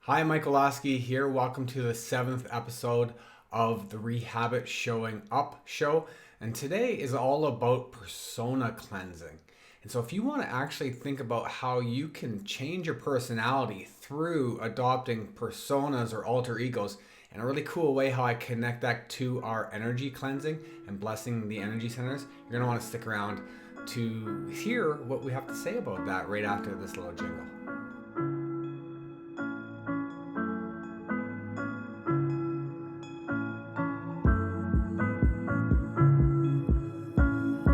Hi, Michael Oski here. Welcome to the 7th episode of the ReHabit Showing Up show. And today is all about persona cleansing. And so if you want to actually think about how you can change your personality through adopting personas or alter egos, and a really cool way how I connect that to our energy cleansing and blessing the energy centers, you're going to want to stick around to hear what we have to say about that right after this little jingle.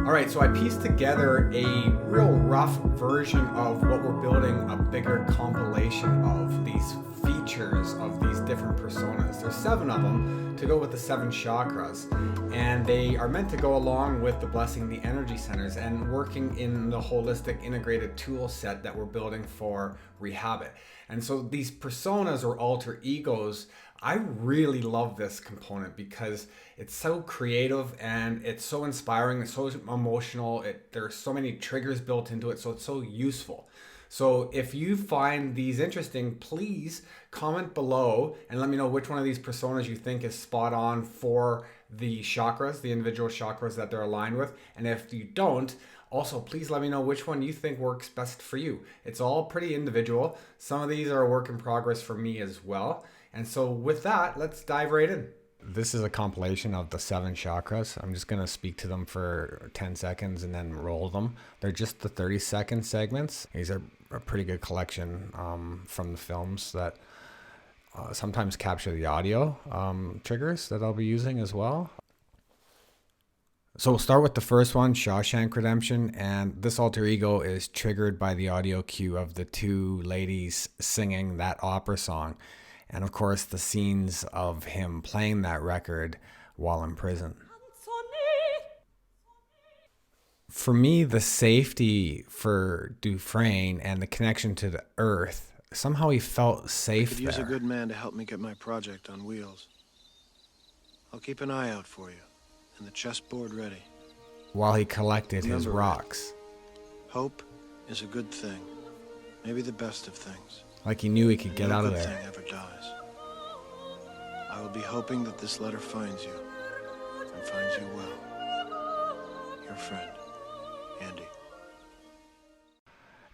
Alright, so I pieced together a real rough version of what we're building a bigger compilation of these features of these different personas. There's 7 of them to go with the 7 chakras, and they are meant to go along with the blessing the energy centers and working in the holistic integrated tool set that we're building for ReHabit. And so these personas or alter egos, I really love this component because it's so creative and it's so inspiring, it's so emotional, there's so many triggers built into it, so it's so useful. So if you find these interesting, please comment below and let me know which one of these personas you think is spot on for the chakras, the individual chakras that they're aligned with. And if you don't, also please let me know which one you think works best for you. It's all pretty individual. Some of these are a work in progress for me as well. And so with that, let's dive right in. This is a compilation of the 7 chakras. I'm just going to speak to them for 10 seconds and then roll them. They're just the 30-second segments. These are a pretty good collection from the films that sometimes capture the audio triggers that I'll be using as well. So we'll start with the first one, Shawshank Redemption, and this alter ego is triggered by the audio cue of the 2 ladies singing that opera song. And of course, the scenes of him playing that record while in prison. For me, the safety for Dufresne and the connection to the earth, somehow he felt safe there. I could use a good man to help me get my project on wheels. I'll keep an eye out for you and the chessboard ready. While he collected his rocks. Hope is a good thing, maybe the best of things. Like he knew he could get out of there. No good thing ever dies. I will be hoping that this letter finds you, and finds you well. Your friend, Andy.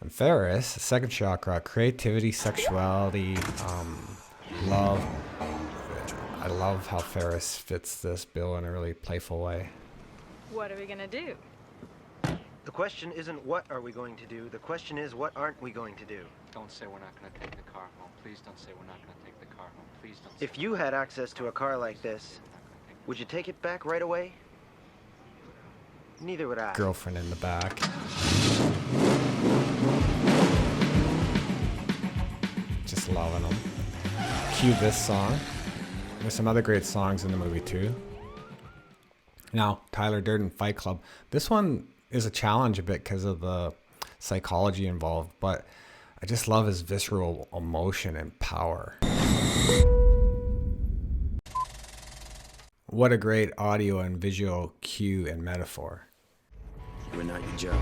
And Ferris, second chakra, creativity, sexuality, love. I love how Ferris fits this bill in a really playful way. What are we gonna do? The question isn't what are we going to do, the question is what aren't we going to do. Don't say we're not going to take the car home. Please don't say we're not going to take the car home. Please don't say. If you had access to a car like this, would you take it back right away? Neither would I. Girlfriend in the back. Just loving them. Cue this song. There's some other great songs in the movie too. Now, Tyler Durden, Fight Club. This one is a challenge a bit because of the psychology involved, but I just love his visceral emotion and power. What a great audio and visual cue and metaphor. You are not your job.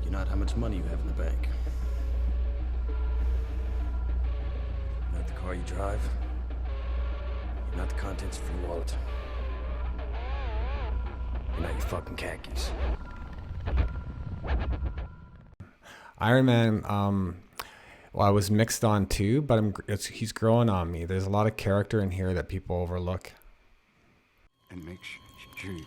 You're not how much money you have in the bank. You're not the car you drive. You're not the contents of your wallet. You're not your fucking khakis. Iron Man, well, I was mixed on too, but he's growing on me. There's a lot of character in here that people overlook. And make sure you...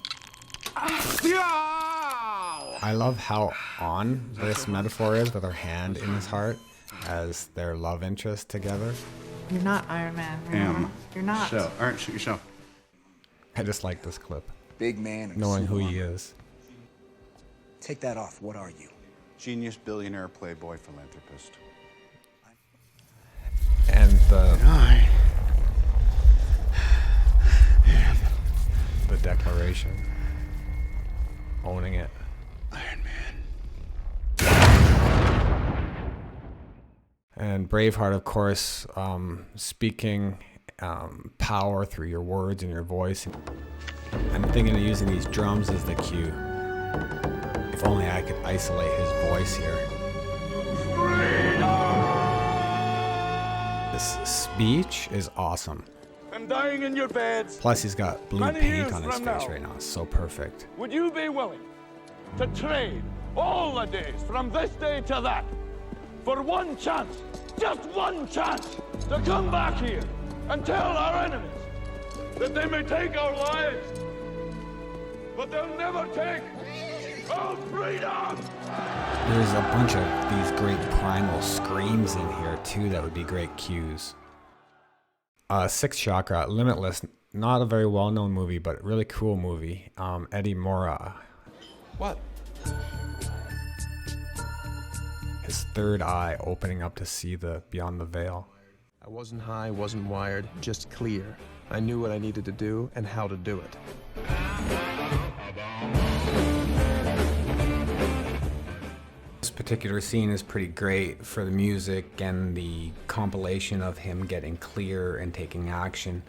I love how on this metaphor is with her hand in his heart as their love interest together. You're not Iron Man. You're not. So, all right, shoot yourself. I just like this clip. Big man. Knowing who he is. Take that off. What are you? Genius, billionaire, playboy, philanthropist. And the declaration. Owning it. Iron Man. And Braveheart, of course, speaking power through your words and your voice. I'm thinking of using these drums as the cue. If only I could isolate his voice here. This speech is awesome. And dying in your beds. Plus, he's got blue Many paint years on his from face now. right now. It's so perfect. Would you be willing to trade all the days from this day to that for one chance, just one chance, to come back here and tell our enemies that they may take our lives, but they'll never take our freedom? There's a bunch of these great primal screams in here too that would be great cues. Sixth Chakra, Limitless, not a very well-known movie, but really cool movie. Eddie Mora. What? His third eye opening up to see the beyond the veil. I wasn't high, wasn't wired, just clear. I knew what I needed to do and how to do it. This particular scene is pretty great for the music and the compilation of him getting clear and taking action.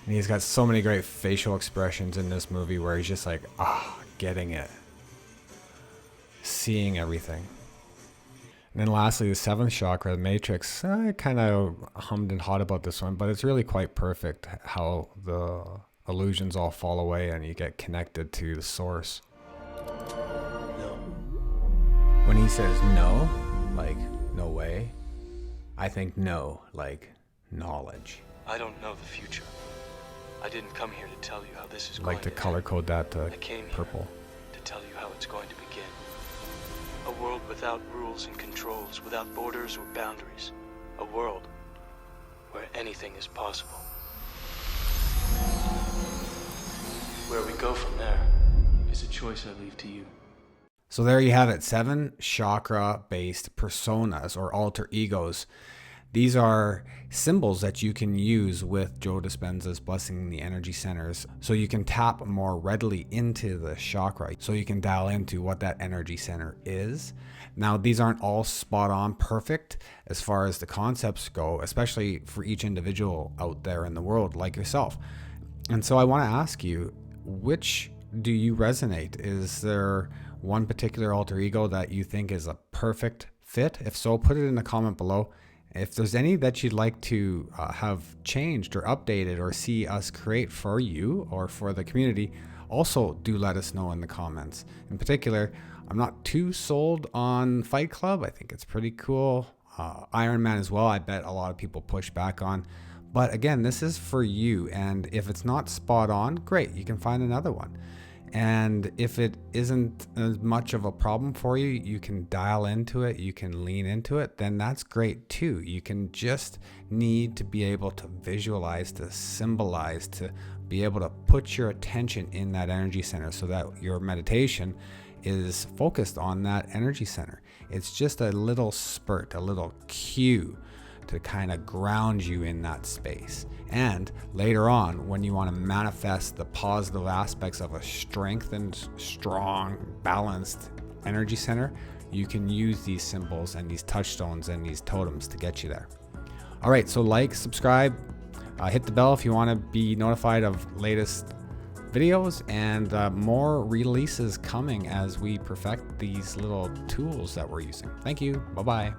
And he's got so many great facial expressions in this movie where he's just like, getting it. Seeing everything. And then lastly, the seventh chakra, the Matrix. I kind of hummed and hawed about this one, but it's really quite perfect how the illusions all fall away and you get connected to the source. When he says no, like no way, I think no, like knowledge. I don't know the future. I didn't come here to tell you how this is I'd going like to to color end. code that to I came here purple. to tell you how it's going to begin. A world without rules and controls, without borders or boundaries. A world where anything is possible. Where we go from there is a choice I leave to you. So there you have it, 7 chakra-based personas or alter egos. These are symbols that you can use with Joe Dispenza's Blessing the Energy Centers, so you can tap more readily into the chakra, so you can dial into what that energy center is. Now, these aren't all spot on perfect as far as the concepts go, especially for each individual out there in the world like yourself. And so I want to ask you, which do you resonate? Is there one particular alter ego that you think is a perfect fit? If so, put it in the comment below. If there's any that you'd like to have changed or updated or see us create for you or for the community, also do let us know in the comments. In particular, I'm not too sold on Fight Club. I think it's pretty cool. Iron Man as well, I bet a lot of people push back on. But again, this is for you. And if it's not spot on, great, you can find another one. And if it isn't as much of a problem for you, you can dial into it, you can lean into it, then that's great too. You can just need to be able to visualize, to symbolize, to be able to put your attention in that energy center so that your meditation is focused on that energy center. It's just a little spurt, a little cue to kind of ground you in that space. And later on, when you want to manifest the positive aspects of a strengthened, strong, balanced energy center, you can use these symbols and these touchstones and these totems to get you there. All right, so like, subscribe, hit the bell if you want to be notified of latest videos, and more releases coming as we perfect these little tools that we're using. Thank you. Bye-bye.